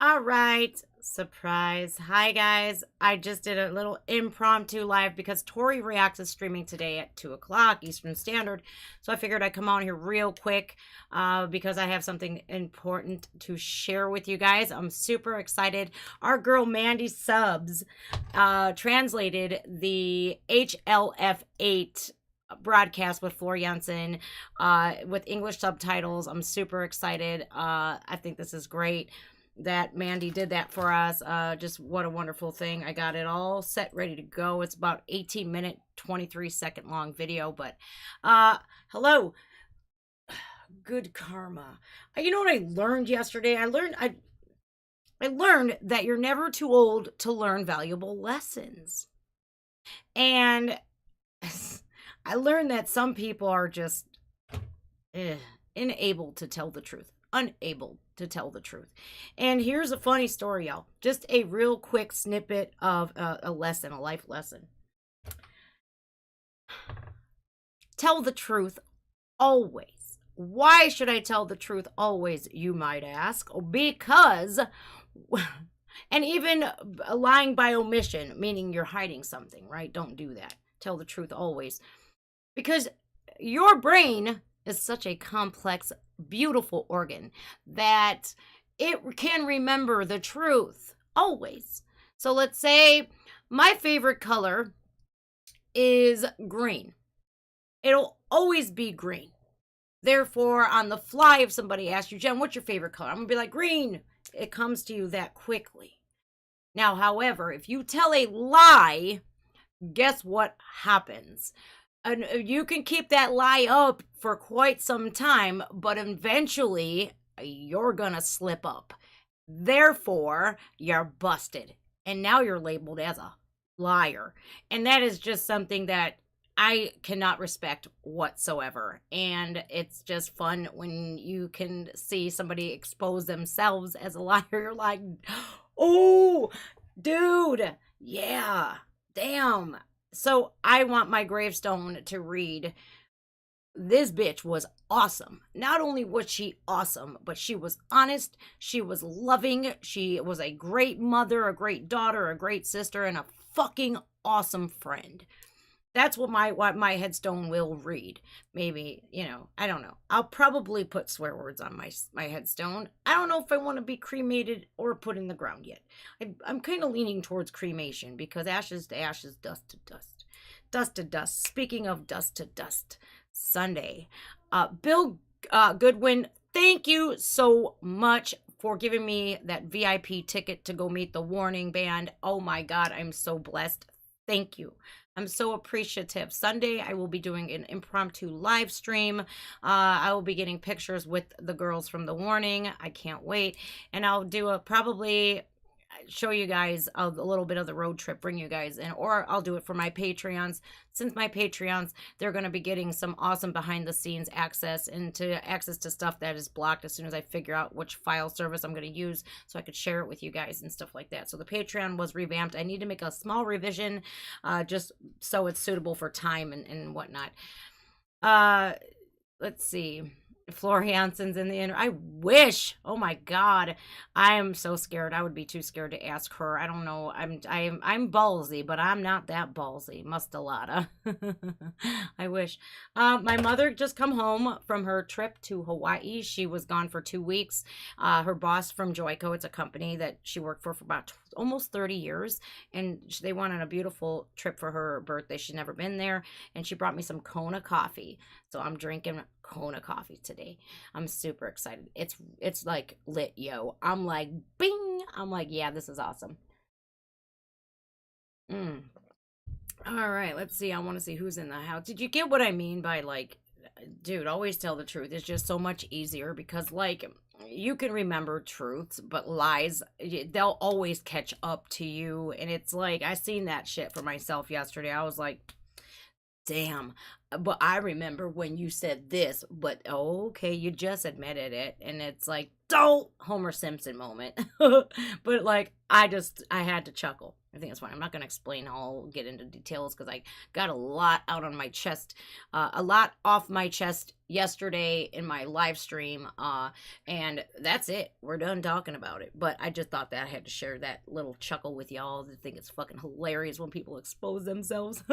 All right, surprise. Hi, guys. I just did a little impromptu live because Tori Reacts is streaming today at 2 o'clock Eastern Standard. So I figured I'd come on here real quick because I have something important to share with you guys. I'm super excited. Our girl Mandy Subs translated the HLF8 broadcast with FLOOR JANSEN with English subtitles. I'm super excited. I think this is great that Mandy did that for us. Just what a wonderful thing. I got it all set, ready to go. It's about 18-minute, 23-second long video, but hello. Good karma. You know what I learned yesterday? I learned that you're never too old to learn valuable lessons. And I learned that some people are just unable to tell the truth. Unable to tell the truth. And here's a funny story, y'all. Just a real quick snippet of a lesson, a life lesson. Tell the truth always. Why should I tell the truth always, you might ask? Because, and even lying by omission, meaning you're hiding something, right? Don't do that. Tell the truth always. Because your brain is such a complex, beautiful organ that it can remember the truth always. So let's say my favorite color is green. It'll always be green. Therefore, on the fly, if somebody asks you, Jen, what's your favorite color? I'm going to be like, green. It comes to you that quickly. Now, however, if you tell a lie, guess what happens? And you can keep that lie up for quite some time, but eventually you're gonna slip up. Therefore, you're busted. And now you're labeled as a liar. And that is just something that I cannot respect whatsoever. And it's just fun when you can see somebody expose themselves as a liar. You're like, oh, dude, yeah, damn. So I want my gravestone to read, this bitch was awesome. Not only was she awesome, but she was honest, she was loving, she was a great mother, a great daughter, a great sister, and a fucking awesome friend. That's what my headstone will read. Maybe, I don't know. I'll probably put swear words on my headstone. I don't know if I want to be cremated or put in the ground yet. I'm kind of leaning towards cremation because ashes to ashes, dust to dust. Dust to dust. Speaking of dust to dust, Sunday. Bill Goodwin, thank you so much for giving me that VIP ticket to go meet the Warning Band. Oh my God, I'm so blessed. Thank you. I'm so appreciative. Sunday, I will be doing an impromptu live stream. I will be getting pictures with the girls from the Warning. I can't wait. And I'll do probably show you guys a little bit of the road trip, bring you guys in, or I'll do it for my Patreons. Since my Patreons, they're going to be getting some awesome behind the scenes access to stuff that is blocked as soon as I figure out which file service I'm going to use so I could share it with you guys and stuff like that. So the Patreon was revamped. I need to make a small revision just so it's suitable for time and whatnot. Let's see. FLOOR JANSEN's in the inner. I wish. Oh my God, I am so scared. I would be too scared to ask her. I don't know. I'm ballsy, but I'm not that ballsy. Mustalada. I wish. My mother just come home from her trip to Hawaii. She was gone for 2 weeks. Her boss from Joico, it's a company that she worked for about almost 30 years, and they went on a beautiful trip for her birthday. She's never been there, and she brought me some Kona coffee. So I'm drinking Kona coffee today. I'm super excited. It's like lit, yo. I'm like, bing. I'm like, yeah, this is awesome. All right, let's see. I want to see who's in the house. Did you get what I mean by like, dude, always tell the truth. It's just so much easier because like you can remember truths, but lies, they'll always catch up to you. And it's like, I seen that shit for myself yesterday. I was like, damn. but I remember when you said this, but okay, you just admitted it. And it's like, don't Homer Simpson moment. But like, I had to chuckle. I think that's fine. I'm not going to explain all, get into details because I got a lot out on my chest, a lot off my chest yesterday in my live stream. And that's it. We're done talking about it. But I just thought that I had to share that little chuckle with y'all. I think it's fucking hilarious when people expose themselves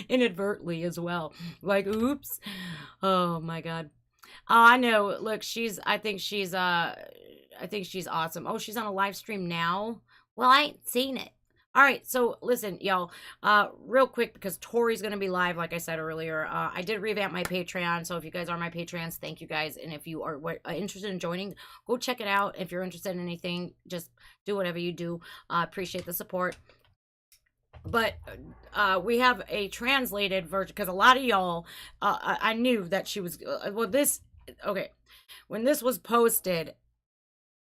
inadvertently as well. Like, oops. Oh my God. Oh, I know. Look, I think she's awesome. Oh, she's on a live stream now. Well, I ain't seen it. All right, so listen, y'all, real quick, because Tori's gonna be live, like I said earlier. I did revamp my Patreon, so if you guys are my Patreons, thank you guys. And if you are interested in joining, go check it out. If you're interested in anything, just do whatever you do. Appreciate the support. But we have a translated version because a lot of y'all, I knew that she was okay, when this was posted,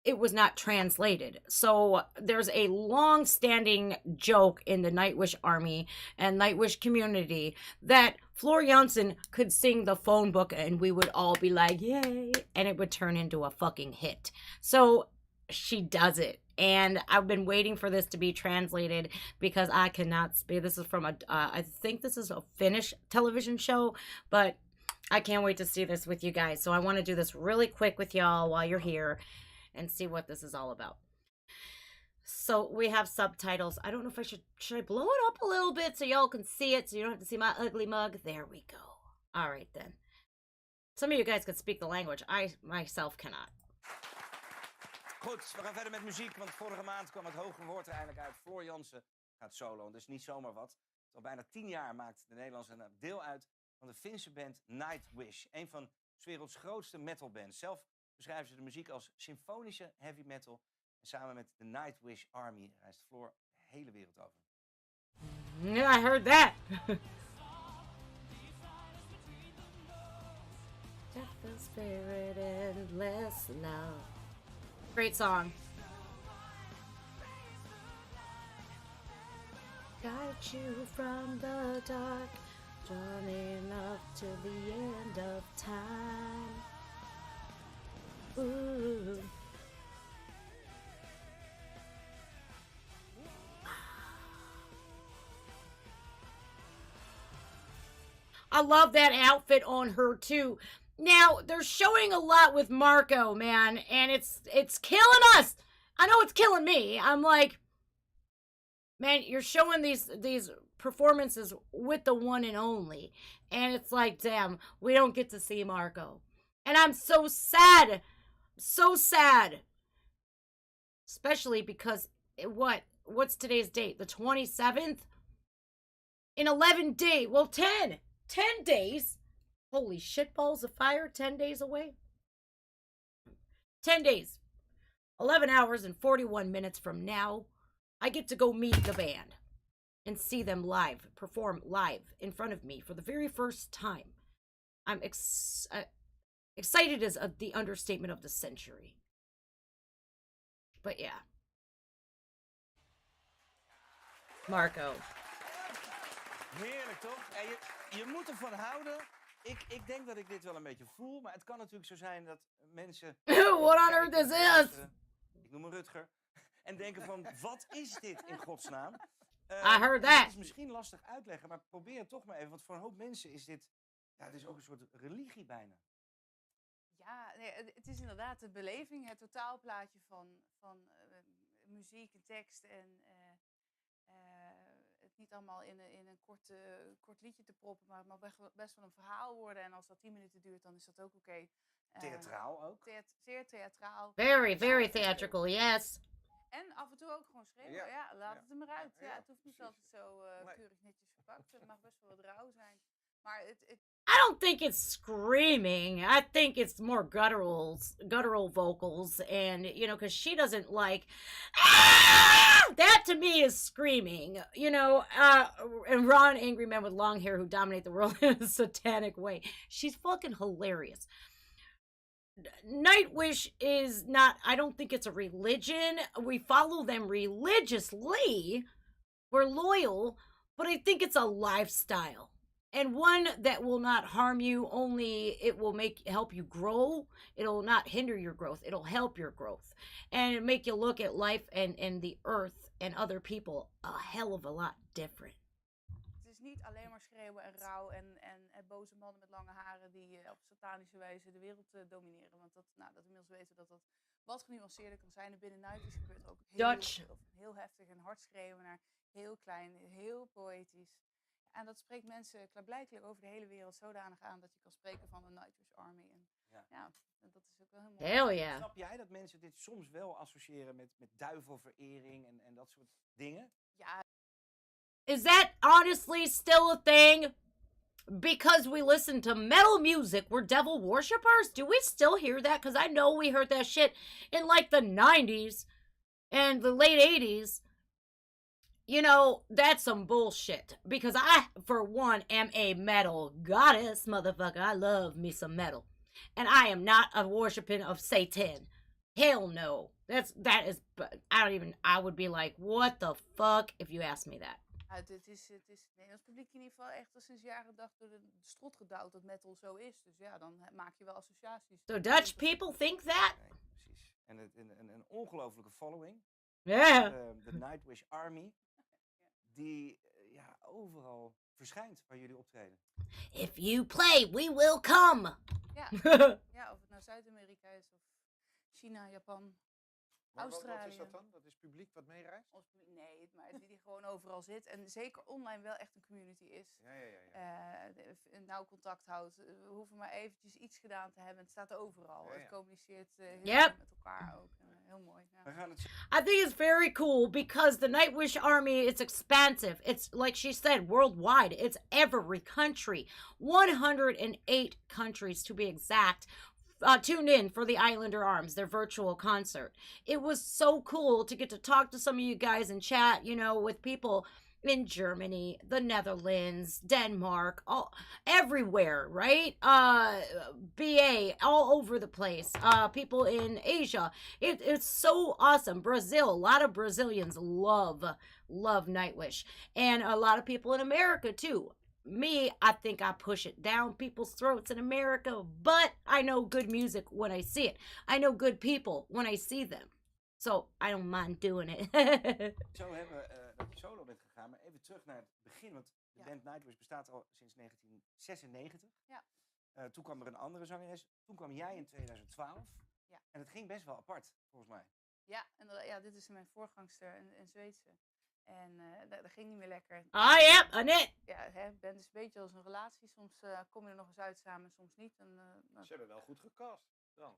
it was not translated. So there's a long-standing joke in the Nightwish army and Nightwish community that FLOOR JANSEN could sing the phone book and we would all be like, yay, and it would turn into a fucking hit. So she does it. And I've been waiting for this to be translated because I cannot speak. This is from I think this is a Finnish television show, but I can't wait to see this with you guys. So I want to do this really quick with y'all while you're here and see what this is all about. So we have subtitles. I don't know if should I blow it up a little bit so y'all can see it so you don't have to see my ugly mug? There we go. All right then. Some of you guys can speak the language. I myself cannot. Goed, we gaan verder met muziek, want vorige maand kwam het hoge woord er eindelijk uit. FLOOR JANSEN gaat solo, dus niet zomaar wat. Al bijna 10 jaar maakt de Nederlandse deel uit van de Finse band Nightwish. Een van 's werelds grootste metalbands. Zelf beschrijven ze de muziek als symfonische heavy metal. En samen met de Nightwish Army reist FLOOR de hele wereld over. Yeah, I heard that. Death the spirit and less love. Great song. Guide you from the dark, journeying up to the end of time. Ooh. I love that outfit on her too. Now, they're showing a lot with Marco, man, and it's killing us. I know it's killing me. I'm like, man, you're showing these performances with the one and only. And it's like, damn, we don't get to see Marco. And I'm so sad. So sad. Especially because, what's today's date? The 27th? In 11 days. Well, 10 days. Holy shit balls of fire, 10 days away. 10 days. 11 hours and 41 minutes from now, I get to go meet the band and see them live, perform live in front of me for the very first time. I'm excited is the understatement of the century. But yeah. Marco. Heerlijk, toch? Ja, je moet ervan houden. Ik denk dat ik dit wel een beetje voel, maar het kan natuurlijk zo zijn dat mensen... What on earth is this? Ik noem me Rutger. En denken van, wat is dit in godsnaam? I heard that. Het is misschien lastig uitleggen, maar probeer het toch maar even. Want voor een hoop mensen is dit... Ja, het is ook een soort religie bijna. Ja, nee, het is inderdaad de beleving, het totaalplaatje van muziek en tekst en het niet allemaal in een kort liedje te proppen, maar het mag best wel een verhaal worden. En als dat 10 minuten duurt, dan is dat ook oké. Theatraal ook? Zeer theatraal. Very, very theatrical, yes. En af en toe ook gewoon schreeuwen. Ja, laat het er maar uit. Ja, het hoeft niet altijd zo keurig netjes verpakt. Het mag best wel wat rauw zijn. Maar I don't think it's screaming. I think it's more guttural vocals. And, you know, because she doesn't like, ah! That to me is screaming. You know, and Ron, angry man with long hair who dominate the world in a satanic way. She's fucking hilarious. Nightwish is not, I don't think it's a religion. We follow them religiously. We're loyal. But I think it's a lifestyle. and one that will not harm you, only it will help you grow. It'll not hinder your growth, it'll help your growth, and make you look at life and the earth and other people a hell of a lot different. Het is niet alleen maar schreeuwen en rouw en boze mannen met lange haren die op satanische wijze de wereld domineren. Want dat inmiddels weten dat wat genuanceerder kan zijn. En binnen Nighties gebeurt er ook heel heftig en hard schreeuwen naar heel klein, heel poëtisch. En dat spreekt mensen klaarblijkelijk over de hele wereld zodanig aan dat je kan spreken van een Nightwish Army. En ja, dat is ook wel heel mooi. Hell yeah. Snap jij dat mensen dit soms wel associëren met duivelverering en dat soort dingen? Ja. Is that honestly still a thing? Because we listen to metal music, we're devil worshippers? Do we still hear that? Because I know we heard that shit in like the 90s and the late 80s. You know, that's some bullshit. Because I, for one, am a metal goddess, motherfucker. I love me some metal. And I am not a worshiping of Satan. Hell no. I would be like, what the fuck, if you asked me that. Het is het Nederlands publiek in ieder geval echt al sinds jaren dag door de strot gedouwd dat metal zo is. Dus ja, dan maak je wel associaties. So Dutch people think that? Nee, precies. En een ongelofelijke following. Yeah. De Nightwish Army. Die overal verschijnt waar jullie optreden. If you play, we will come. Ja, ja, of het nou Zuid-Amerika is of China, Japan, Australië. Wat is dat dan? Dat is publiek wat meereist? Nee, maar die gewoon overal zit. En zeker online wel echt een community is. Ja. Nauw contact houdt. We hoeven maar eventjes iets gedaan te hebben. Het staat overal. Ja. Het communiceert heel goed met elkaar ook. Heel mooi. Ja. I think it's very cool because the Nightwish Army is expansive. It's like she said, worldwide. It's every country. 108 countries to be exact. Tuned in for the Islander Arms, their virtual concert. It was so cool to get to talk to some of you guys and chat, you know, with people in Germany, the Netherlands, Denmark, everywhere, right? BA, all over the place. People in Asia. It's so awesome. Brazil, a lot of Brazilians love Nightwish. And a lot of people in America, too. Me, I think I push it down people's throats in America, but I know good music when I see it. I know good people when I see them. So, I don't mind doing it. Zo hebben we dat je solo bent gegaan, maar even terug naar het begin, want de band Nightwish bestaat al sinds 1996. Ja. Toen kwam er een andere zangeres, toen kwam jij in 2012. Ja. En het ging best wel apart, volgens mij. Ja, dit is mijn voorgangster, een Zweedse. En dat ging niet meer lekker. Ah ja, Annette! Ja, band is een beetje als een relatie. Soms kom je er nog eens uit samen, soms niet. Ze hebben wel goed gecast dan.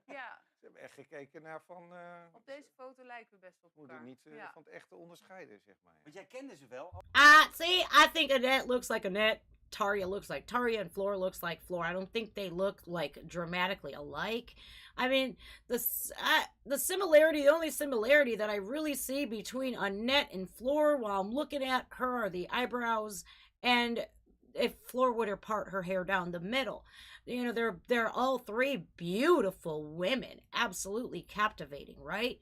Ja. Ze hebben echt gekeken naar van... Op deze foto lijken we best op elkaar. Moet er niet van het echte onderscheiden, zeg maar. Want jij kende ze wel. See, I think Annette looks like Annette. Tarja looks like Tarja, and Floor looks like Floor. I don't think they look like dramatically alike. I mean, the only similarity that I really see between Annette and Floor while I'm looking at her are the eyebrows, and if Floor would have part her hair down the middle. You know, they're all three beautiful women, absolutely captivating, right?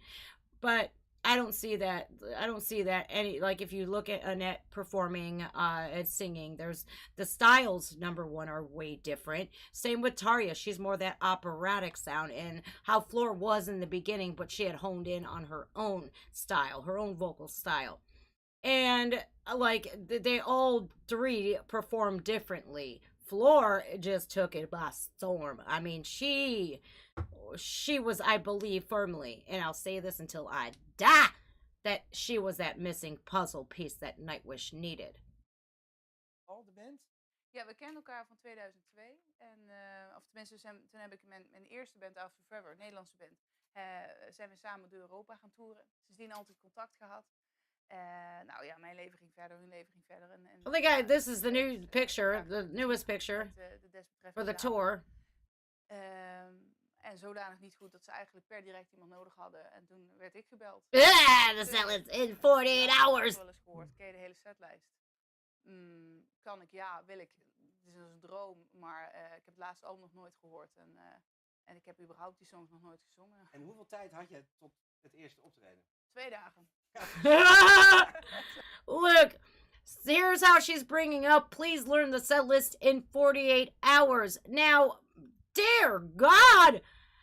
But I don't see that any, like, if you look at Annette performing and singing, there's the styles, number one, are way different. Same with Tarja. She's more that operatic sound, and how Floor was in the beginning, but she had honed in on her own style, her own vocal style. And like, they all three perform differently. Floor just took it by storm. I mean, she was, I believe firmly, and I'll say this until I die, that she was that missing puzzle piece that Nightwish needed. Al de band? Ja, we kennen elkaar van 2002. Of tenminste, toen heb ik mijn eerste band, After Forever, een Nederlandse band, zijn we samen door Europa gaan toeren. Sindsdien altijd contact gehad. Nou ja, mijn leven ging verder, hun leven ging verder. I think this is the new picture, the newest picture for the tour. En zodanig niet goed dat ze eigenlijk per direct iemand nodig hadden. En toen werd ik gebeld. Yeah, the cell is in 48 hours. Ik heb wel eens gehoord. Ken je de hele setlijst? Kan ik? Ja, wil ik. Het is een droom, maar ik heb het laatste album nog nooit gehoord. En ik heb überhaupt die songs nog nooit gezongen. En hoeveel tijd had je tot het eerste optreden? 2 dagen. Look, Here's how she's bringing up, please learn the set list in 48 hours. Now, dear God,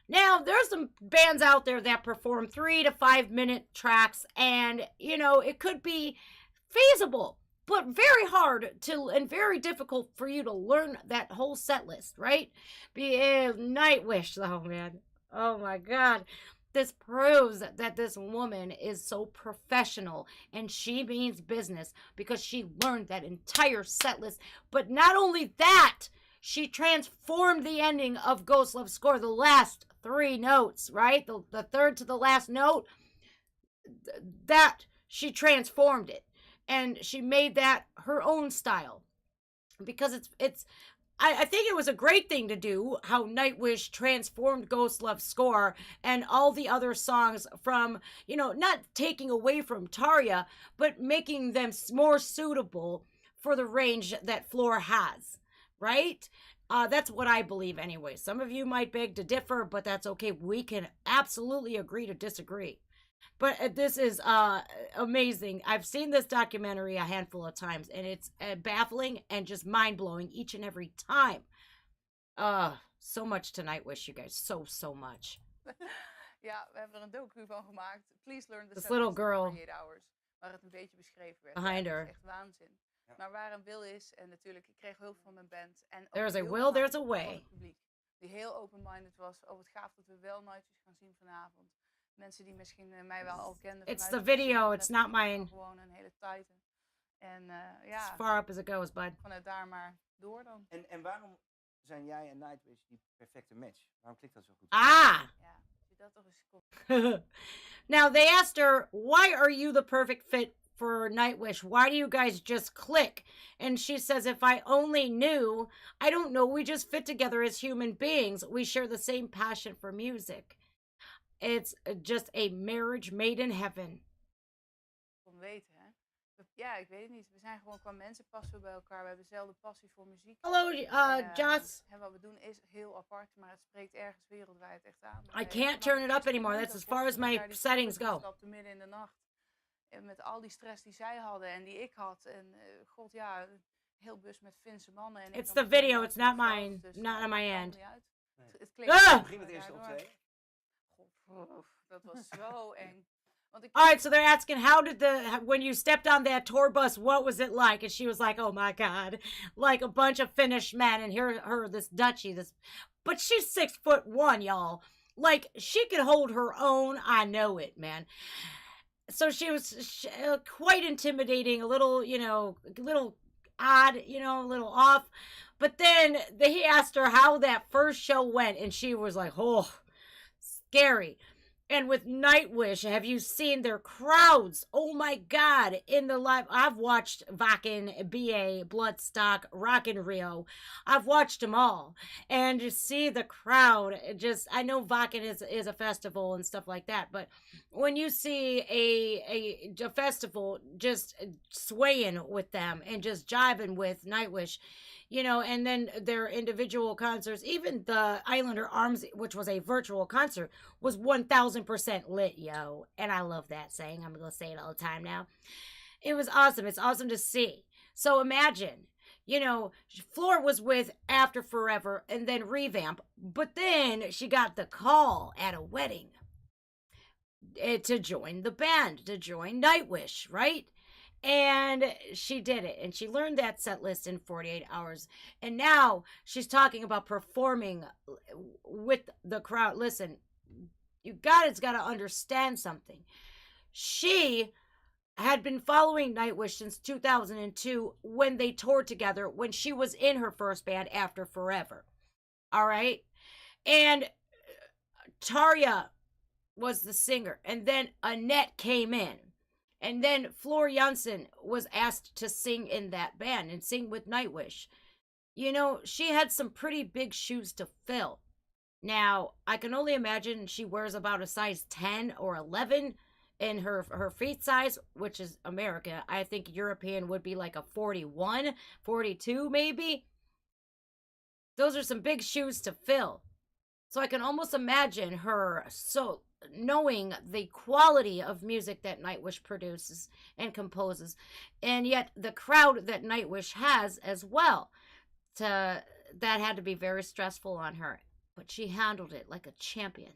now there's some bands out there that perform 3 to 5 minute tracks, and you know, it could be feasible, but very hard to and very difficult for you to learn that whole set list, right? Be Nightwish though, man. Oh my God. This proves that this woman is so professional and she means business because she learned that entire set list. But not only that, she transformed the ending of Ghost Love Score, the last 3 notes, right? The third to the last note, that she transformed it. And she made that her own style. Because I think it was a great thing to do how Nightwish transformed Ghost Love Score and all the other songs from, you know, not taking away from Tarja, but making them more suitable for the range that Floor has, right? That's what I believe anyway. Some of you might beg to differ, but that's okay. We can absolutely agree to disagree. But this is amazing. I've seen this documentary a handful of times, and it's baffling and just mind-blowing each and every time. So much to Nightwish, you guys. So much. Ja, we hebben er een docu van gemaakt. Please learn the This set little list in girl 48 hours. Waar het een beetje beschreven werd. behind Ja, her. dat is echt waanzin. Ja. Maar waar een wil is, en natuurlijk, ik kreeg hulp van mijn band. En ook There's a heel will, gaaf there's a van way. het publiek. Die heel open-minded was. Oh, wat gaaf dat we wel Nightwish gaan zien vanavond. Mensen die misschien mij wel al kenden. It's vanuit the video, gezin, it's dat not is mine. Gewoon een hele tighte. En As ja, far up as it goes, bud. vanuit daar maar door dan. En waarom zijn jij en Nightwish die perfecte match? Waarom klikt dat zo goed? Ah! Ja, als je dat toch eens komt. Now, they asked her, why are you the perfect fit for Nightwish? Why do you guys just click? And she says, if I only knew, I don't know, we just fit together as human beings. We share the same passion for music. It's just a marriage made in heaven. Kon weten, hè? Ja, ik weet het niet. We zijn gewoon qua mensen passen we bij elkaar. We hebben dezelfde passie voor muziek. Hello, Joss. En wat we doen is heel apart, maar het spreekt ergens wereldwijd echt aan. I can't turn it up anymore. That's as far as my settings go. Ik stapte midden in de nacht. En met al die stress die zij hadden en die ik had. En god ja, heel bus met Finse mannen. En It's the video, it's not mine. Not on my end. Het klinkt Ah! Begin met de eerste optreden. Dat was zo eng. Want ik All right, so they're asking, how did when you stepped on that tour bus, what was it like? And she was like, oh my God, like a bunch of Finnish men, and this Dutchie, but she's 6'1", y'all. Like, she could hold her own. I know it, man. So she was quite intimidating, a little, you know, a little odd, you know, a little off. But then he asked her how that first show went, and she was like, oh, scary. And with Nightwish, have you seen their crowds? Oh my God, in the live, I've watched Wacken, BA, Bloodstock, Rock in Rio. I've watched them all. And to see the crowd, I know Wacken is a festival and stuff like that, but when you see a festival just swaying with them and just jiving with Nightwish, you know, and then their individual concerts, even the Islander Arms, which was a virtual concert, was 1000% lit, yo. And I love that saying. I'm going to say it all the time now. It was awesome. It's awesome to see. So imagine, you know, Floor was with After Forever and then Revamp, but then she got the call at a wedding to join the band, to join Nightwish, right? And she did it, and she learned that set list in 48 hours. And now she's talking about performing with the crowd. Listen, you guys got to understand something. She had been following Nightwish since 2002 when they toured together, when she was in her first band, After Forever. All right? And Tarja was the singer, and then Annette came in. And then Floor Jansen was asked to sing in that band and sing with Nightwish. You know, she had some pretty big shoes to fill. Now, I can only imagine she wears about a size 10 or 11 in her feet size, which is America. I think European would be like a 41, 42 maybe. Those are some big shoes to fill. So I can almost imagine her so knowing the quality of music that Nightwish produces and composes, and yet the crowd that Nightwish has as well. To that had to be very stressful on her, but she handled it like a champion.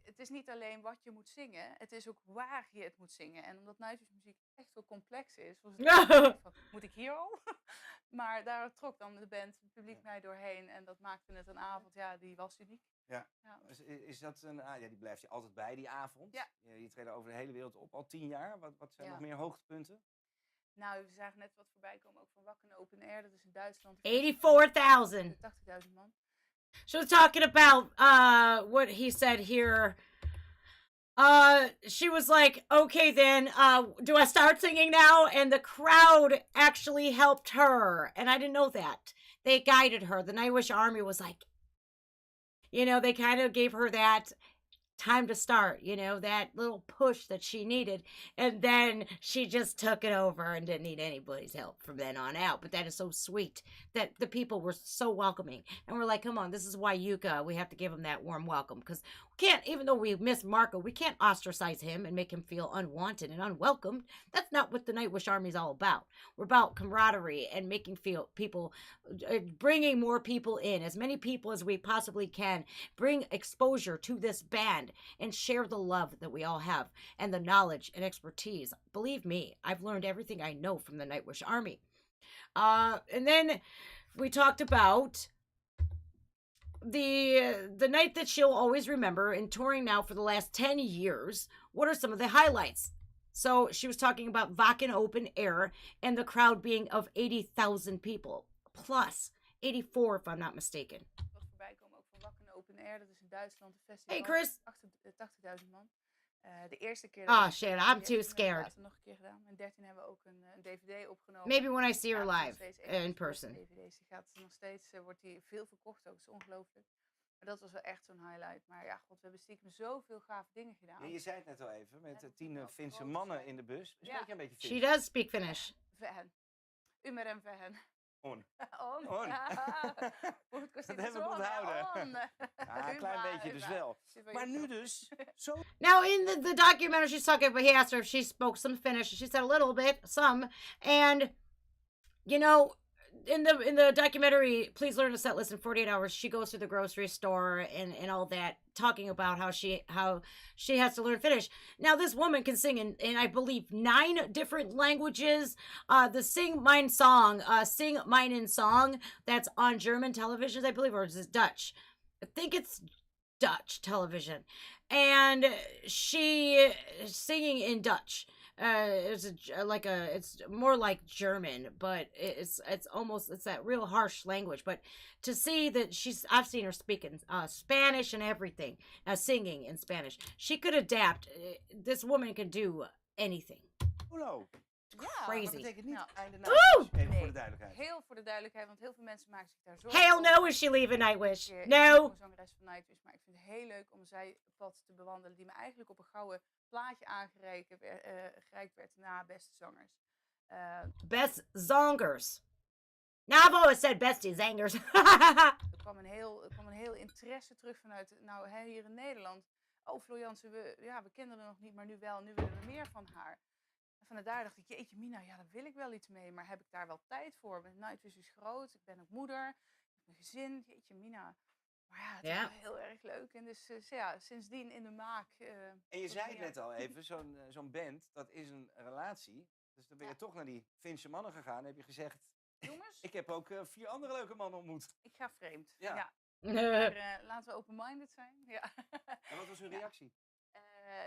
Het is niet alleen wat je moet zingen, het is ook waar je het moet zingen. En omdat Nightwish muziek echt wel complex is, was het van, moet ik hier al? Maar daar trok dan de band, het publiek mij doorheen. En dat maakte het een avond, ja, die was uniek. Ja. Is dat een... ja, die blijft je altijd bij, die avond. Ja. Je treedt over de hele wereld op, al 10 jaar. Wat zijn nog meer hoogtepunten? Nou, we zagen net wat voorbij komen, ook van Wakken Open Air. Dat is in Duitsland. 84,000. 80.000 man. She was talking about what he said here. She was like, okay, then, do I start singing now? And the crowd actually helped her. And I didn't know that. They guided her. The Nightwish Army was like, you know, they kind of gave her that time to start, you know, that little push that she needed. And then she just took it over and didn't need anybody's help from then on out. But that is so sweet that the people were so welcoming. And we're like, come on, this is why Yuka, we have to give him that warm welcome. Because we can't, even though we miss Marco, we can't ostracize him and make him feel unwanted and unwelcomed. That's not what the Nightwish Army is all about. We're about camaraderie and making people, bringing more people in, as many people as we possibly can, bring exposure to this band and share the love that we all have and the knowledge and expertise. Believe me, I've learned everything I know from the Nightwish Army. And then we talked about the night that she'll always remember, and touring now for the last 10 years. What are some of the highlights? So she was talking about Wacken Open Air and the crowd being of 80,000 people, plus 84 if I'm not mistaken. Wat voorbij komen ook van Wacken Open Air, dat is in Duitsland een festival. Hey Chris. 80.000 man. De eerste keer... Oh shit, I'm too scared. Later nog een keer gedaan. In 13 hebben we ook een DVD opgenomen. Maybe when I see her Ja, live in person. DVD's. Die gaat nog steeds, wordt die veel verkocht ook. Dat is ongelooflijk. Maar dat was wel echt zo'n highlight. Maar ja, god, we hebben stiekem zoveel gave dingen gedaan. Ja, je zei het net al even, met En 10 ook Finse groot mannen zijn. in de bus. Spreek Ja. je een beetje She Fins? does speak Finnish. Vähän. Ymmärrän vähän. On. On. On. Puhutko Dat siitä heb ik suomea? onthouden. On. Ja, een klein Hyvä, beetje dus hyvä. wel. Hyvä Maar juttu. nu dus, zo... Now in the documentary she's talking about, he asked her if she spoke some Finnish. She said a little bit, some. And, you know, in the documentary, Please Learn to Set List in 48 Hours, she goes to the grocery store and all that, talking about how she has to learn Finnish. Now this woman can sing in I believe 9 different languages. The Sing Mein Song that's on German television, I believe, or is it Dutch? I think it's Dutch television. And she singing in Dutch. It's more like German, but it's that real harsh language. But to see that I've seen her speak in Spanish and everything, singing in Spanish. She could adapt. This woman can do anything. Hallo. Ja, Dat Crazy. betekent niet Ja. einde Oeh! Nightwish, even voor Nee. de duidelijkheid. Heel voor de duidelijkheid, want heel veel mensen maken zich daar zorgen Hell over. no is she leaving Nightwish. Ik ben No. een zangeres van Nightwish, maar ik vind het heel leuk om zij pad te bewandelen, die me eigenlijk op een gouden plaatje gereikt werd na beste zangers. Best zongers. Now I've always said bestie zangers. Er kwam een heel interesse terug vanuit, nou hier in Nederland. Oh, Floor Jansen, we kenden haar nog niet, maar nu wel, nu willen we meer van haar. En vanuit daar dacht ik, jeetje Mina, ja, daar wil ik wel iets mee, maar heb ik daar wel tijd voor? Want Nightwish is groot, ik ben ook moeder, ik heb een gezin, jeetje Mina. Maar ja, het is wel heel erg leuk. En dus ja, sindsdien in de maak. En je tot zei het meer. net al even, zo'n band, dat is een relatie. Dus dan ben je toch naar die Finse mannen gegaan en heb je gezegd... Jongens, Ik heb ook 4 andere leuke mannen ontmoet. ik ga vreemd. Ja. Ja. Maar laten we open-minded zijn. Ja. En wat was hun Ja. reactie?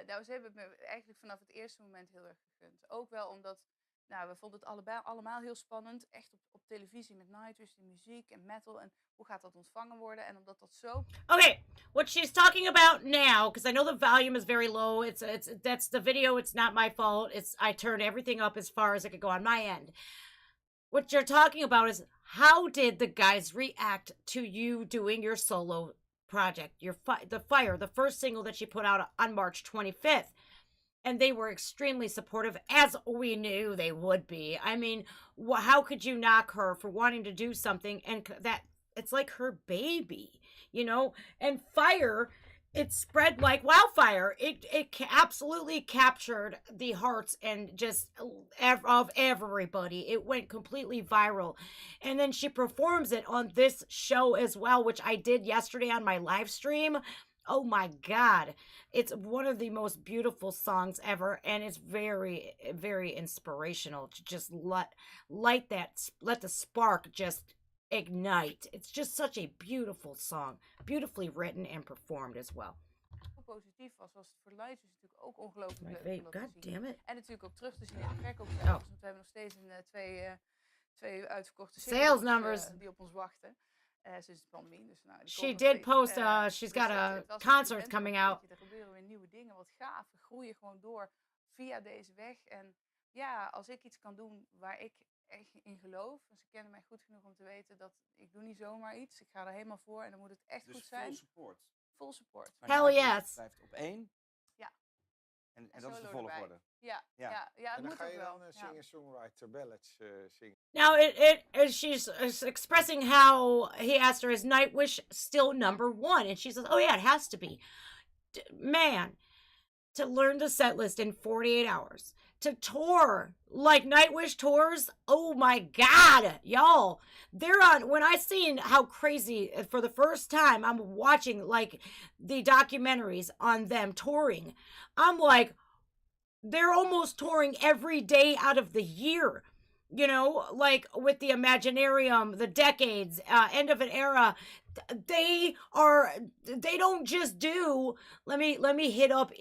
Nou, ze hebben het me eigenlijk vanaf het eerste moment heel erg gegund. Ook wel omdat, nou, we vonden het allemaal heel spannend. Echt op televisie met Nightwish, de muziek en metal. En hoe gaat dat ontvangen worden? En omdat dat zo... Okay, what she's talking about now, because I know the volume is very low. That's the video. It's not my fault. I turned everything up as far as it could go on my end. What you're talking about is, how did the guys react to you doing your solo project, the first single that she put out on March 25th? And they were extremely supportive, as we knew they would be. I mean, how could you knock her for wanting to do something and that it's like her baby, you know. And Fire, it spread like wildfire. It absolutely captured the hearts and just of everybody. It went completely viral. And then she performs it on this show as well, which I did yesterday on my live stream. Oh my God. It's one of the most beautiful songs ever, and it's very, very inspirational to just let the spark just ignite. It's just such a beautiful song, beautifully written and performed as well. Positief was het voor de luisteraars natuurlijk ook ongelooflijk My leuk om vape, dat te god zien. damn it. En natuurlijk ook terug te zien in de verkoopcijfers. Oh. Want we hebben nog steeds twee uitverkochte Sales numbers. die op ons wachten. Sinds de pandemie. Dus, nou, die She komen nog did steeds. post, she's Dus got a het was een concert event, coming weet out. je, er gebeuren weer nieuwe dingen. Wat gaaf. We groeien gewoon door via deze weg. En ja, als ik iets kan doen waar ik echt in geloof. En ze kennen mij goed genoeg om te weten dat ik doe niet zomaar iets. Ik ga er helemaal voor en dan moet het echt Dus goed zijn. full support. Full support. Maar Hell Nightwish yes. blijft op 1. Ja. En dat is de solo erbij. volgorde. Ja, Ja. het En dan moet ga ook je wel. dan Ja. singer-songwriter ballads zingen. Now she's expressing how he asked her, is Nightwish still number one? And she says, oh yeah, it has to be. Man, to learn the set list in 48 hours, to tour like Nightwish tours, oh my God, y'all. They're on, when I seen how crazy, for the first time, I'm watching like the documentaries on them touring. I'm like, they're almost touring every day out of the year. You know, like with the Imaginarium, the Decades, End of an Era, they don't just do, let me hit up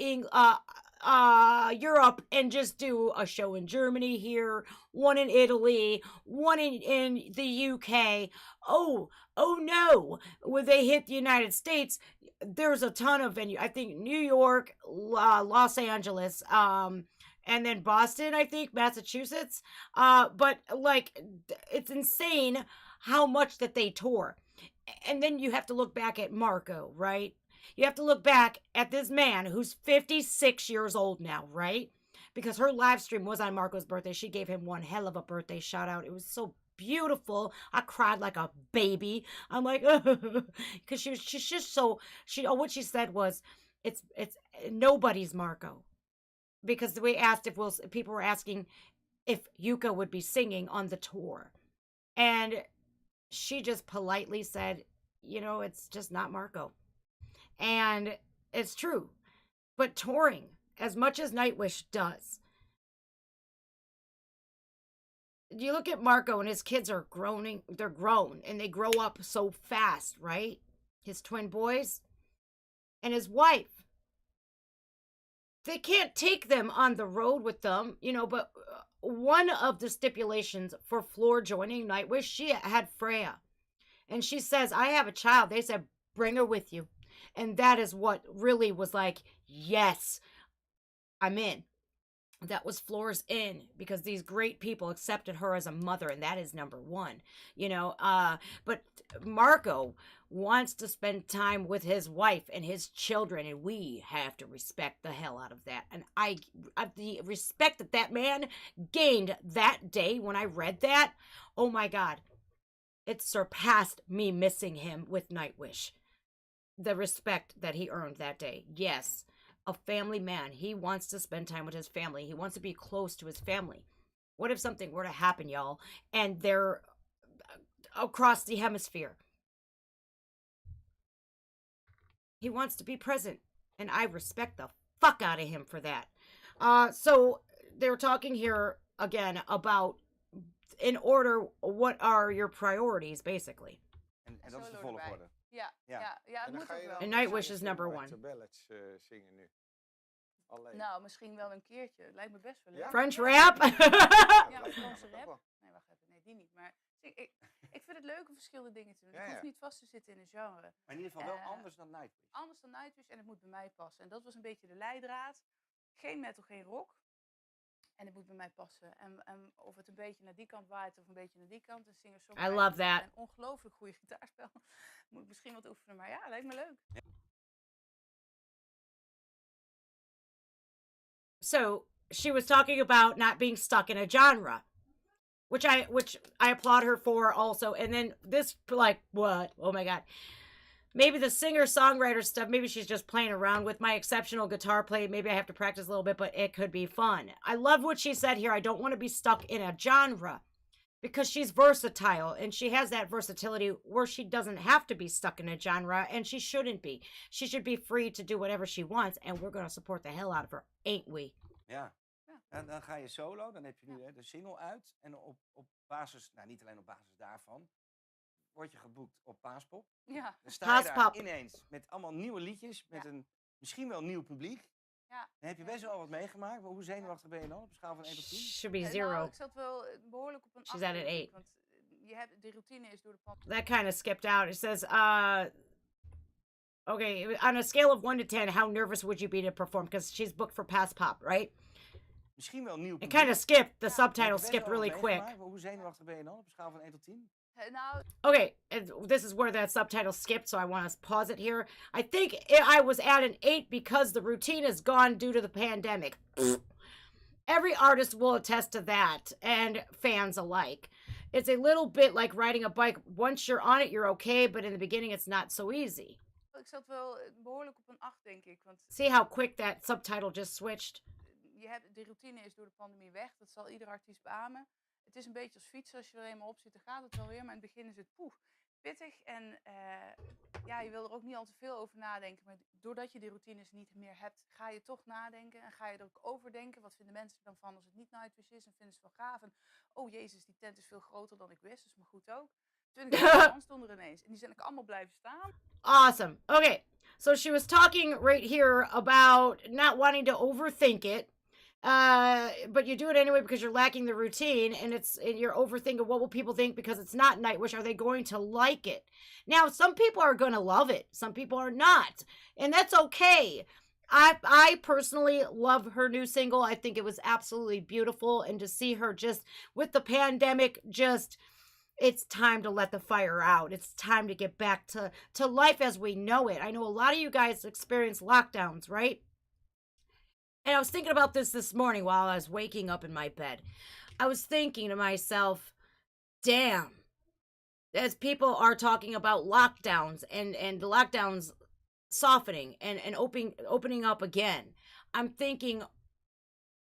Europe and just do a show in Germany here, one in Italy, one in the UK. Oh no, when they hit the United States, there's a ton of venues. I think New York, Los Angeles, and then Boston, I think, Massachusetts. But like, it's insane how much that they tour. And then you have to look back at Marco, right? You have to look back at this man who's 56 years old now, right? Because her live stream was on Marco's birthday. She gave him one hell of a birthday shout out. It was so beautiful. I cried like a baby. I'm like, because she's just so, what she said was, it's nobody's Marco. Because we asked people were asking if Yuka would be singing on the tour. And she just politely said, you know, it's just not Marco. And it's true. But touring, as much as Nightwish does, you look at Marco and his kids are they're grown and they grow up so fast, right? His twin boys and his wife. They can't take them on the road with them, you know, but one of the stipulations for Floor joining Nightwish, she had Freya. And she says, I have a child. They said, bring her with you. And that is what really was like, yes, I'm in. That was Floor's in, because these great people accepted her as a mother, and that is number one, you know. But Marco wants to spend time with his wife and his children, and we have to respect the hell out of that. And the respect that man gained that day when I read that, oh my God, it surpassed me missing him with Nightwish. The respect that he earned that day, yes. A family man. He wants to spend time with his family. He wants to be close to his family. What if something were to happen, y'all, and they're across the hemisphere? He wants to be present, and I respect the fuck out of him for that. So they're talking here again about, in order, what are your priorities, basically. En dat is de volgorde. Ja, het En dan moet ga ook je wel. dan En Nightwish is number singer-songwriter one. ballads zingen nu. Alleen. Nou, misschien wel een keertje. Lijkt me best wel leuk. Ja? French Ja. rap? Ja, lijkt me Franse namelijk ook rap. wel. Nee, wacht even. Nee, die niet. Maar ik vind het leuk om verschillende dingen te doen. Ja, Ik hoef ja. niet vast te zitten in een genre. Maar in ieder geval wel anders dan Nightwish. Anders dan Nightwish en het moet bij mij passen. En dat was een beetje de leidraad. Geen metal, geen rock. En het moet bij mij passen. En of het een beetje naar die kant waait of een beetje naar die kant. Een singer-songwriter. I love that. En ongelooflijk goede gitaarspel. Moet ik misschien wat oefenen. Maar ja, lijkt me leuk. So she was talking about not being stuck in a genre. which I applaud her for also. And then this, like, what? Oh my God. Maybe the singer-songwriter stuff, maybe she's just playing around with my exceptional guitar play. Maybe I have to practice a little bit, but it could be fun. I love what she said here. I don't want to be stuck in a genre, because she's versatile, and she has that versatility where she doesn't have to be stuck in a genre, and she shouldn't be. She should be free to do whatever she wants, and we're going to support the hell out of her, ain't we? Ja. En dan ga je solo, dan heb je nu de single uit. En op basis, nou niet alleen op basis daarvan, word je geboekt op Paaspop. Ja. Dan sta je daar ineens met allemaal nieuwe liedjes, met een misschien wel nieuw publiek. Ja. Dan heb je best wel wat meegemaakt, maar hoe zenuwachtig ben je dan op een schaal van 1 tot 10? Should be 0. Nou, ik zat wel behoorlijk op een 8. She's at an 8. Want je hebt, de routine is door de pan. That kind of skipped out. It says, okay, on a scale of 1 to 10, how nervous would you be to perform? Because she's booked for Paaspop, right? Misschien wel nieuw publiek. It kind of skipped. The subtitle skipped really quick. Maar hoe zenuwachtig ben je dan op een schaal van 1 tot 10? Okay, this is where that subtitle skipped, so I want to pause it here. I think I was at an 8 because the routine is gone due to the pandemic. Every artist will attest to that, and fans alike. It's a little bit like riding a bike. Once you're on it, you're okay, but in the beginning, it's not so easy. Ik zat wel behoorlijk op een 8, denk ik. Want see how quick that subtitle just switched? De routine is door de pandemie weg. Dat zal ieder artiest beamen. Het is een beetje als fietsen. Als je er eenmaal op zit, dan gaat het wel weer. Maar in het begin is het pittig. En ja, je wil er ook niet al te veel over nadenken. Maar doordat je die routines niet meer hebt, ga je toch nadenken. En ga je er ook over denken. Wat vinden mensen er dan van als het niet Nightwish is? En vinden ze het wel gaaf. En oh jezus, die tent is veel groter dan ik wist. Dus maar goed ook. 20 man stonden er ineens. En die zijn ook allemaal blijven staan. Awesome. Okay. So she was talking right here about not wanting to overthink it. But you do it anyway because you're lacking the routine, and you're overthinking what will people think because it's not Nightwish. Are they going to like it? Now, some people are going to love it. Some people are not. And that's okay. I personally love her new single. I think it was absolutely beautiful. And to see her just with the pandemic, it's time to let the fire out. It's time to get back to life as we know it. I know a lot of you guys experience lockdowns, right? And I was thinking about this morning while I was waking up in my bed. I was thinking to myself, damn, as people are talking about lockdowns and the lockdowns softening and opening up again, I'm thinking,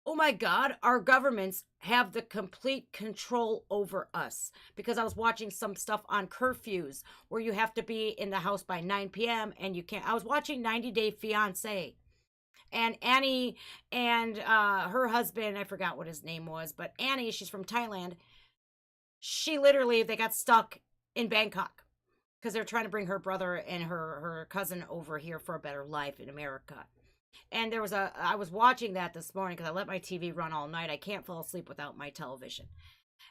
oh my God, our governments have the complete control over us. Because I was watching some stuff on curfews where you have to be in the house by 9 p.m. and you can't. I was watching 90 Day Fiancé. And Annie and her husband, I forgot what his name was, but Annie, she's from Thailand. They got stuck in Bangkok because they're trying to bring her brother and her cousin over here for a better life in America. And I was watching that this morning because I let my TV run all night. I can't fall asleep without my television.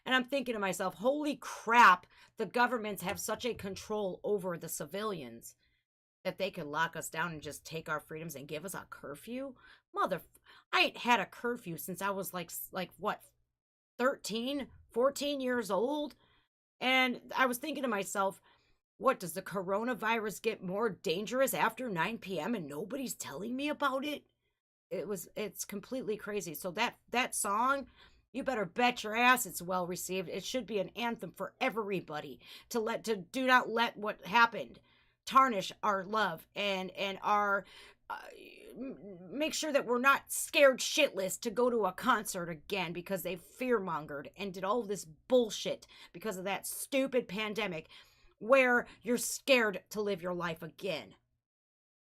And I'm thinking to myself, holy crap, the governments have such a control over the civilians that they could lock us down and just take our freedoms and give us a curfew? I ain't had a curfew since I was like what, 13, 14 years old? And I was thinking to myself, what, does the coronavirus get more dangerous after 9 p.m. and nobody's telling me about it? It's completely crazy. So that song, you better bet your ass it's well received. It should be an anthem for everybody to do not let what happened tarnish our love and our make sure that we're not scared shitless to go to a concert again because they fear-mongered and did all this bullshit because of that stupid pandemic where you're scared to live your life again.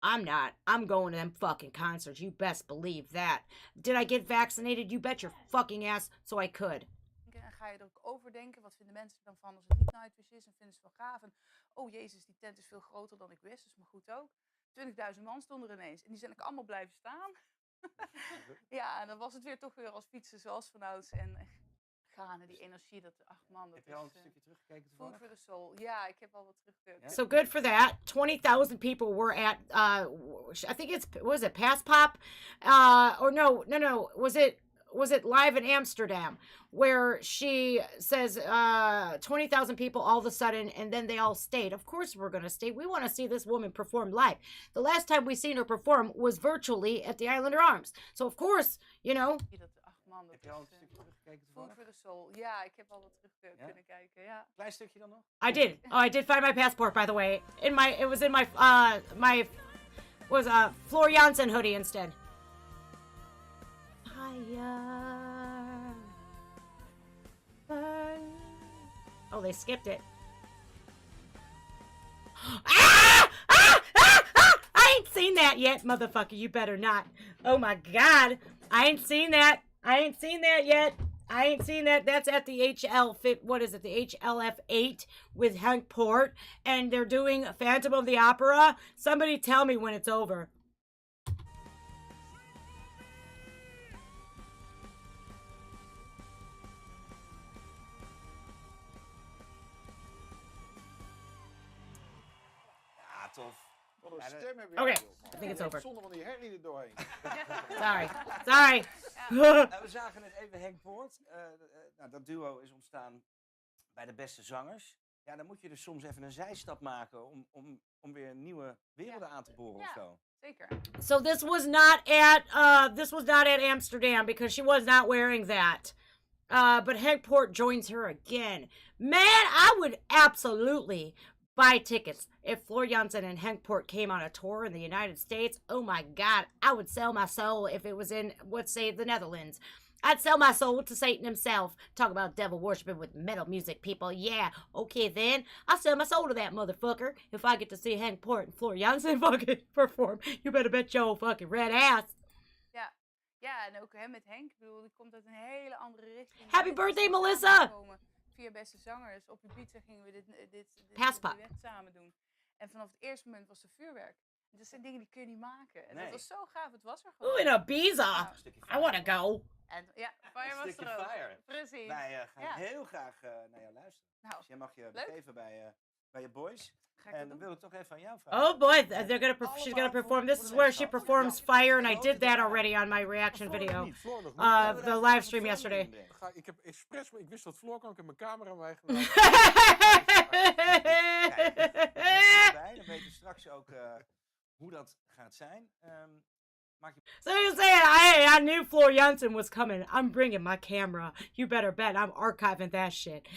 I'm not. I'm going to them fucking concerts. You best believe that. Did I get vaccinated? You bet your fucking ass so I could. En ga je er ook over denken, wat vinden mensen er dan van als het niet Nightwish is en vinden ze het wel gaaf. En oh jezus, die tent is veel groter dan ik wist, dus maar goed ook. 20.000 man stonden er ineens en die zijn ook allemaal blijven staan. Ja, en dan was het weer toch weer als fietsen zoals vanouds en gaan die energie, ach man. Dat heb je al een stukje teruggekeken toevallig? Food for the soul. Ja, ik heb al wat teruggekeken. So good for that. 20,000 people were at, I think was it Paaspop? Or no, was it live in Amsterdam where she says 20,000 people all of a sudden and then they all stayed. Of course we're going to stay. We want to see this woman perform live. The last time we seen her perform was virtually at the Islander Arms. So of course, you know. Dat, ach man. Dat Heb je al een is stukje teruggekeken food toevallig? for the soul. Ja, ik heb al wat terug Ja? kunnen kijken, ja. Klein stukje dan nog? I did. Oh, I did find my passport, by the way. It was in my Floor Jansen hoodie instead. Fire. Burn. Oh, they skipped it. Ah! Ah! Ah! Ah! I ain't seen that yet, motherfucker. You better not. Oh my God. I ain't seen that. I ain't seen that yet. I ain't seen that. That's at the what is it? The HLF 8 with Hank Port. And they're doing Phantom of the Opera. Somebody tell me when it's over. Ja, tof. Wat een Ja, stem heb je. Oké, joh, man. I think it's over. Zonder van die herrie er doorheen. Sorry. Sorry. We zagen net even Henk Poort. Nou, dat duo is ontstaan bij de beste zangers. Ja, dan moet je dus soms even een zijstap maken om weer nieuwe werelden aan te boren of zo. Zeker. So this was not at Amsterdam because she was not wearing that. But Hank Port joins her again. Man, I would absolutely buy tickets if Floor Jansen and Henk Port came on a tour in the United States. Oh my God, I would sell my soul if it was in, let's say, the Netherlands. I'd sell my soul to Satan himself. Talk about devil worshiping with metal music, people. Yeah, okay then. I'll sell my soul to that motherfucker if I get to see Hank Port and Floor Jansen fucking perform. You better bet your fucking red ass. Ja. Ja, en ook met Henk. Ik bedoel, die komt uit een hele andere richting. Happy birthday, Melissa! Via Beste Zangers. Op Ibiza gingen we dit Paspa. duet samen doen. En vanaf het eerste moment was er vuurwerk. Dat zijn dingen die kun je niet maken. En Nee. dat was zo gaaf. Het was er gewoon. Ooh, in Ibiza. Ja. Een stukje I want to go. En ja, Fire Een was stukje er ook. Fire. Precies. Wij gaan Ja. heel graag naar jou luisteren. Nou, Dus jij mag je leuk. begeven bij je boys. Ga ik En dat dan doen? wil ik toch even aan jou vragen. Oh boy, she's gonna perform. This is where she performs Fire, and I did that already on my reaction Floor nog video. niet, Floor nog niet. The live stream yesterday. Ik heb expres, ik wist dat Floor kwam, ik heb mijn camera meegenomen. Bij. Dan weet je straks ook hoe dat gaat zijn. Maak je... So you're saying I knew Floor Jansen was coming. I'm bringing my camera. You better bet I'm archiving that shit.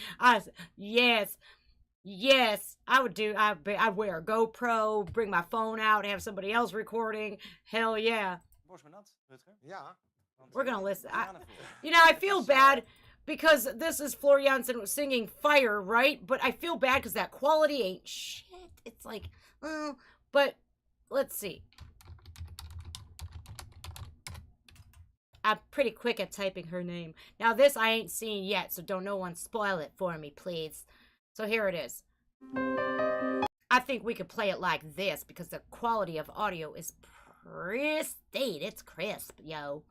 Yes, I would do. I'd wear a GoPro, bring my phone out, have somebody else recording. Hell yeah. Borst maar nat, Rutger. Ja. Want, We're gonna listen. we gaan ervoor. You know, I feel bad because this is Floor Jansen singing Fire, right? But I feel bad because that quality ain't shit. It's like, but let's see. I'm pretty quick at typing her name. Now this I ain't seen yet, so don't no one spoil it for me, please. So here it is. I think we could play it like this because the quality of audio is pristine. It's crisp, yo.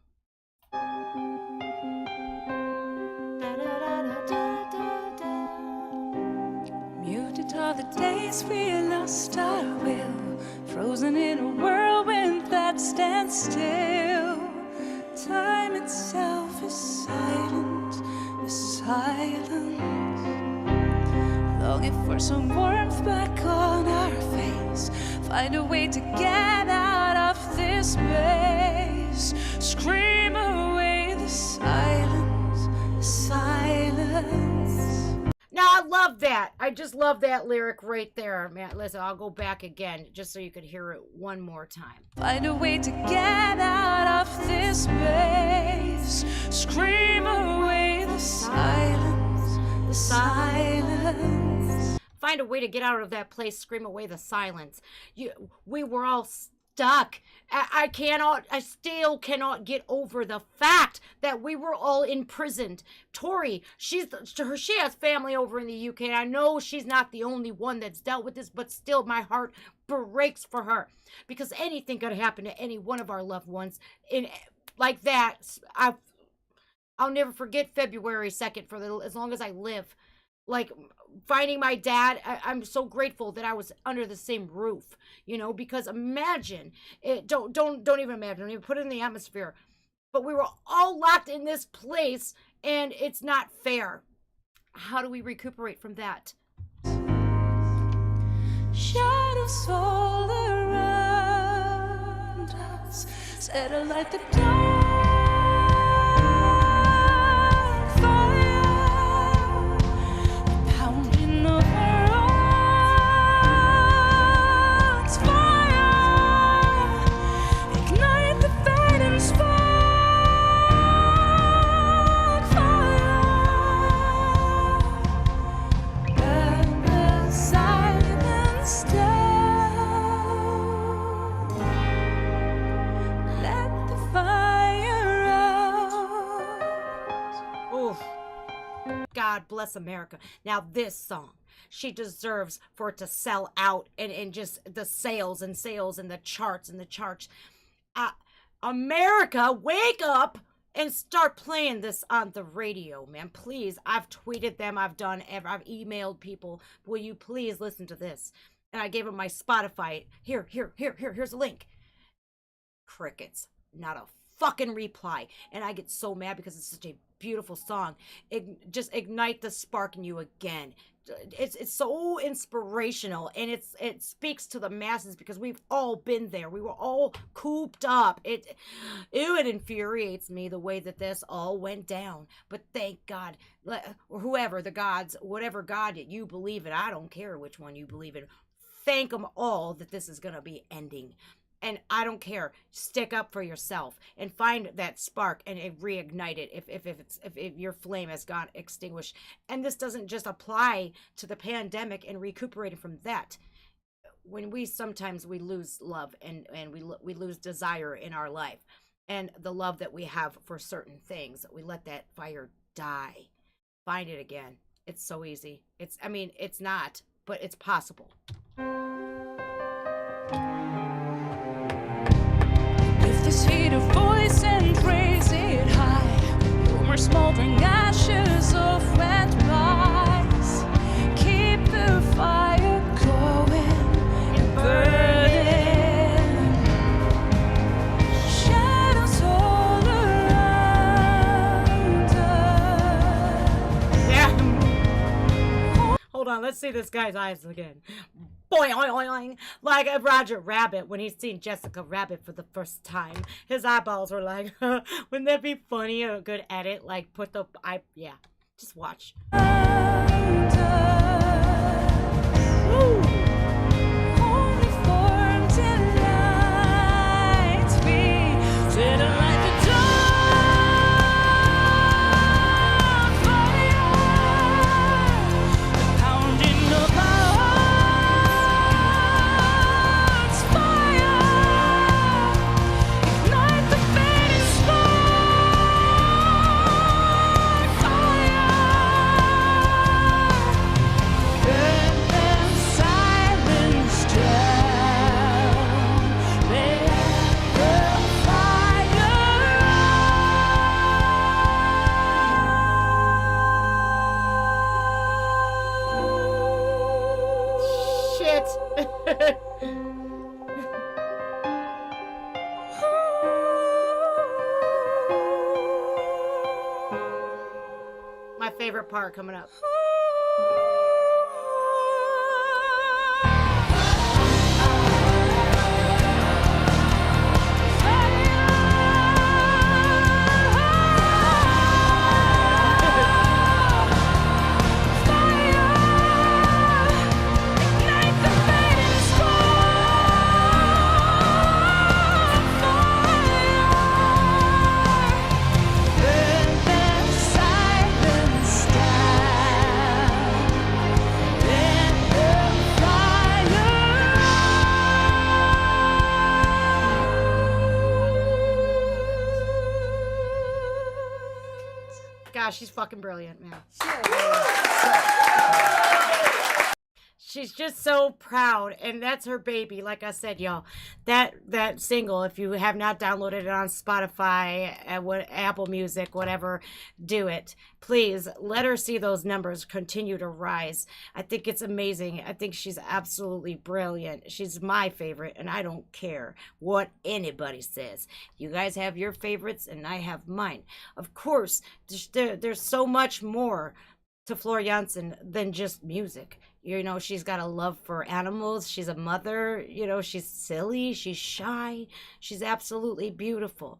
Muted all the days we lost our will, frozen in a whirlwind that stands still. Time itself is silent, longing for some warmth back on our face. Find a way to get out of this maze. Scream away the silence, the silence. Now, I love that. I just love that lyric right there, man. Listen, I'll go back again just so you could hear it one more time. Find a way to get out of this maze. Scream away the silence, the silence. Find a way to get out of that place. Scream away the silence. We were all stuck. I still cannot get over the fact that we were all imprisoned. Tori, she has family over in the UK, and I know she's not the only one that's dealt with this, but still my heart breaks for her because anything could happen to any one of our loved ones like that. I'll never forget February 2nd as long as I live. Like finding my dad, I'm so grateful that I was under the same roof, because imagine it. Don't even imagine. Don't even put it in the atmosphere. But we were all locked in this place, and it's not fair. How do we recuperate from that? Shadows all around us, settle like the dark. God bless America. Now this song, she deserves for it to sell out, and just the sales and the charts and the charts. America, wake up and start playing this on the radio, man. Please. I've tweeted them. I've emailed people. Will you please listen to this? And I gave them my Spotify. Here's a link. Crickets. Not a fucking reply. And I get so mad because it's such a beautiful song. Just ignite the spark in you again. It's so inspirational, and it speaks to the masses because we've all been there. We were all cooped up. It infuriates me the way that this all went down. But thank God, whoever the gods, whatever God you believe in, I don't care which one you believe in. Thank them all that this is gonna be ending. And I don't care. Stick up for yourself and find that spark and reignite it if your flame has got extinguished. And this doesn't just apply to the pandemic and recuperating from that. When we lose love and we lose desire in our life, and the love that we have for certain things, we let that fire die. Find it again. It's so easy. It's not, but it's possible. This heat of voice and raise it high. No more smoldering ashes of wet lies. Keep the fire going and burning. Shadows all around us. Yeah. Hold on, let's see this guy's eyes again. Boing, like a Roger Rabbit when he's seen Jessica Rabbit for the first time. His eyeballs were like, wouldn't that be funny? A good edit, like put the yeah. Just watch. Woo. Only formed in light, we set alight the dawn fire, the pounding of our hearts fire, ignite the fading spark fire, burn them silence down, let the Shit. My favorite part coming up. Gosh, she's fucking brilliant, man. She's just so proud, and that's her baby. Like I said, y'all, that single, if you have not downloaded it on Spotify, Apple Music, whatever, do it. Please let her see those numbers continue to rise. I think it's amazing. I think she's absolutely brilliant. She's my favorite, and I don't care what anybody says. You guys have your favorites, and I have mine. Of course, there's so much more to FLOOR JANSEN than just music. You know, she's got a love for animals. She's a mother. You know, she's silly. She's shy. She's absolutely beautiful.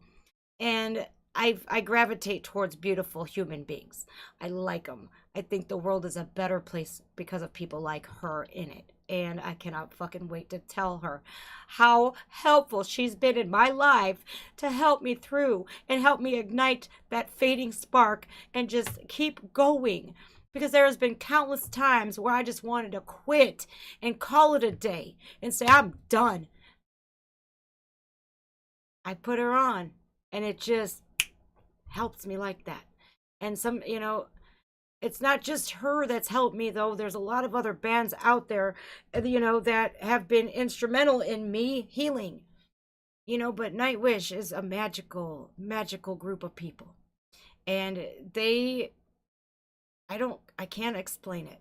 And I gravitate towards beautiful human beings. I like them. I think the world is a better place because of people like her in it. And I cannot fucking wait to tell her how helpful she's been in my life to help me through and help me ignite that fading spark and just keep going. Because there has been countless times where I just wanted to quit and call it a day and say, I'm done. I put her on, and it just helps me like that. And some, you know, It's not just her that's helped me, though. There's a lot of other bands out there, that have been instrumental in me healing. But Nightwish is a magical, magical group of people. And I can't explain it.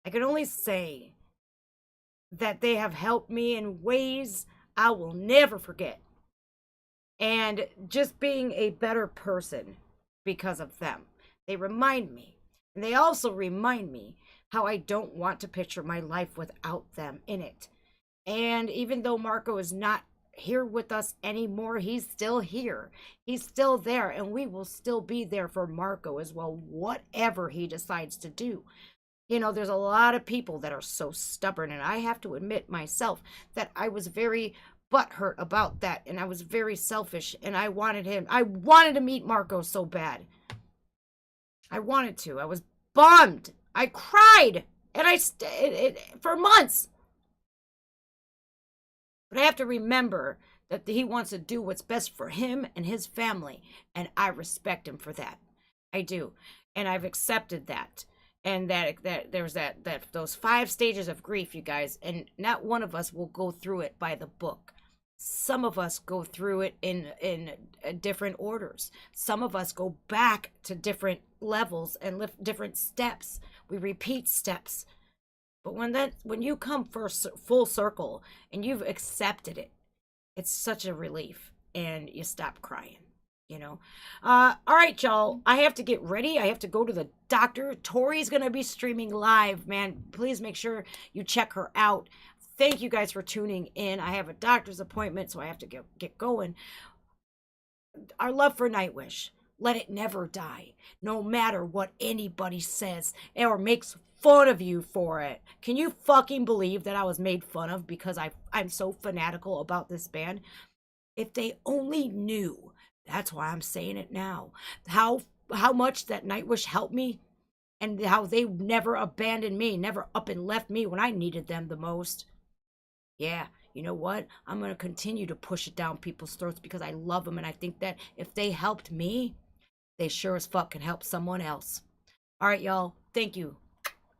I can only say that they have helped me in ways I will never forget. And just being a better person because of them. They remind me. And they also remind me how I don't want to picture my life without them in it. And even though Marco is not here with us anymore, he's still here. He's still there, and we will still be there for Marco as well, whatever he decides to do. There's a lot of people that are so stubborn, and I have to admit myself that I was very butthurt about that, and I was very selfish, and I wanted to meet Marco so bad. I wanted to. I was bummed. I cried, and for months. But I have to remember that he wants to do what's best for him and his family, and I respect him for that. I do, and I've accepted that. And that there's those 5 stages of grief, you guys, and not one of us will go through it by the book. Some of us go through it in different orders. Some of us go back to different levels and lift different steps. We repeat steps. But when you come full circle and you've accepted it, it's such a relief, and you stop crying. All right, y'all, I have to get ready. I have to go to the doctor. Tori's gonna be streaming live, man. Please make sure you check her out. Thank you guys for tuning in. I have a doctor's appointment, so I have to get going. Our love for Nightwish, let it never die, no matter what anybody says or makes fun of you for it. Can you fucking believe that I was made fun of because I'm so fanatical about this band? If they only knew. That's why I'm saying it now. How much that Nightwish helped me, and how they never abandoned me, never up and left me when I needed them the most. Yeah, you know what? I'm going to continue to push it down people's throats because I love them, and I think that if they helped me, they sure as fuck can help someone else. All right, y'all. Thank you.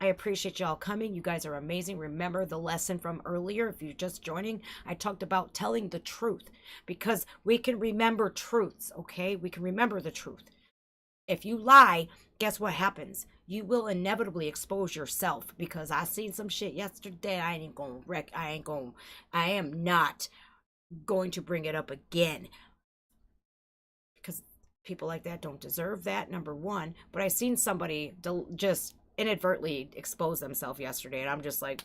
I appreciate y'all coming. You guys are amazing. Remember the lesson from earlier. If you're just joining, I talked about telling the truth because we can remember truths, okay? We can remember the truth. If you lie, guess what happens? You will inevitably expose yourself because I seen some shit yesterday. I am not going to bring it up again because people like that don't deserve that, number one. But I seen somebody just inadvertently expose themselves yesterday, and I'm just like,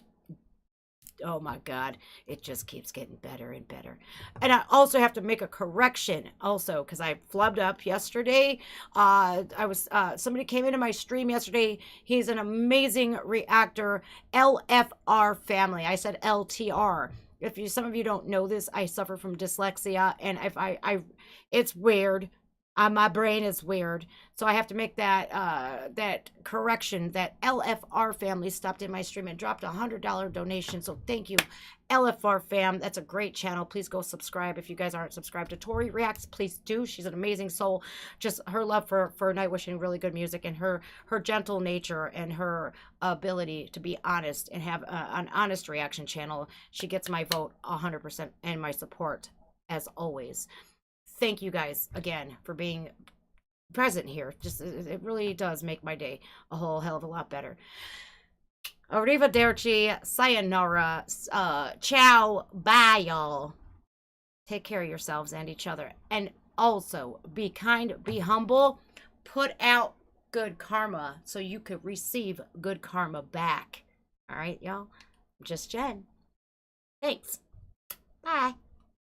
oh my God, it just keeps getting better and better. And I also have to make a correction also because I flubbed up yesterday. Somebody came into my stream yesterday. He's an amazing reactor. LFR family. I said LTR. Some of you don't know this, I suffer from dyslexia, and it's weird. My brain is weird, so I have to make that correction. That LFR family stopped in my stream and dropped a $100 donation, so thank you, LFR fam. That's a great channel. Please go subscribe if you guys aren't subscribed to Tori Reacts. Please do. She's an amazing soul. Just her love for Nightwish and really good music, and her gentle nature and her ability to be honest and have an honest reaction channel. She gets my vote 100% and my support as always. Thank you guys again for being present here. It really does make my day a whole hell of a lot better. Arrivederci, sayonara, ciao, bye y'all. Take care of yourselves and each other. And also, be kind, be humble, put out good karma so you could receive good karma back. All right, y'all? Just Jen. Thanks. Bye.